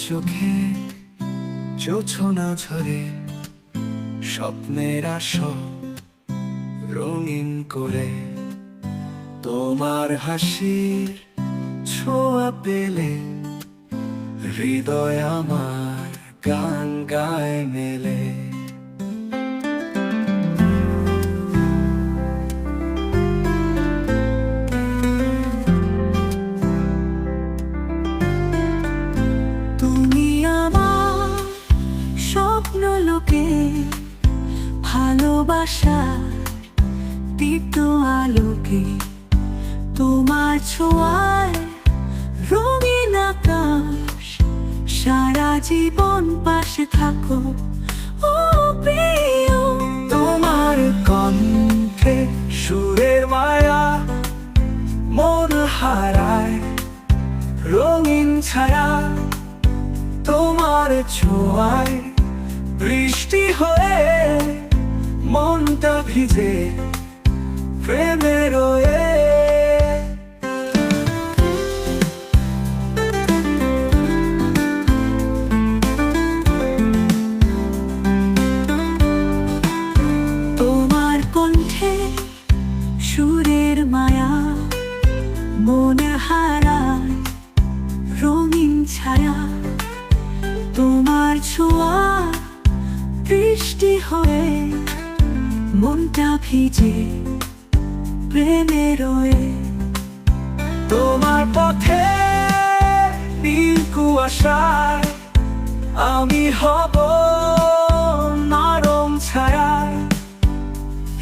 চোখে জোছনা ঝরে স্বপ্নের আসর রঙিন করে তোমার হাসির ছোঁয়া পেলে হৃদয় আমার গান গায় মেলে। তুমি আমার স্বপ্ন লোকে ভালোবাসার দীপ্ত আলোকে, তোমার ছোঁয়ায় রঙিন আকাশ, সারা জীবন পাশে থাকো ও প্রিয়। তোমার কণ্ঠে সুরের মায়া মন হারায় রঙিন ছায়া, তোমার ছোঁয়ায় বৃষ্টি হয়ে মনটা ভিজে প্রেমে রয়ে। তোমার কণ্ঠে সুরের মায়া মন হারায় রঙিন ছায়া, তোমার ছোঁয়া বৃষ্টি হয়ে মনটা ভিজে প্রেমে রয়ে। তোমার পথে নীল কুয়াশায় আমি হব নরম ছায়ায়,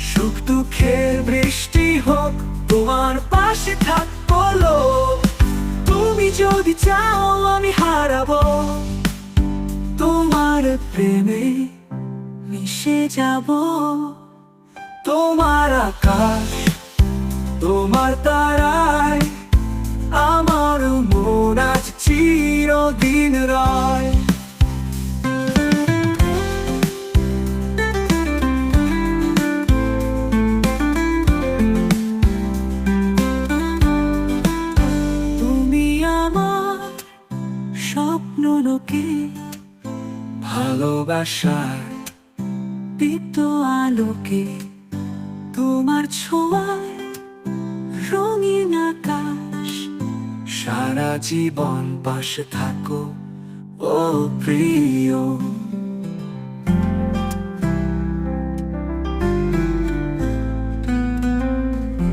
সুখ দুঃখের বৃষ্টি হোক তোমার পাশে থাকবো লোক। তুমি যদি চাও আমি হারাবো তোমার প্রেমে মিশে যাব। তোমার আকাশ তোমার তারায় আমার মন আজ চিরদিন রয়। তুমি আমার স্বপ্ন লোকে ভালোবাসার দীপ্ত আলোকে, তোমার ছোঁয়ায় রঙিন আকাশ, সারা জীবন পাশে থাকো ও প্রিয়।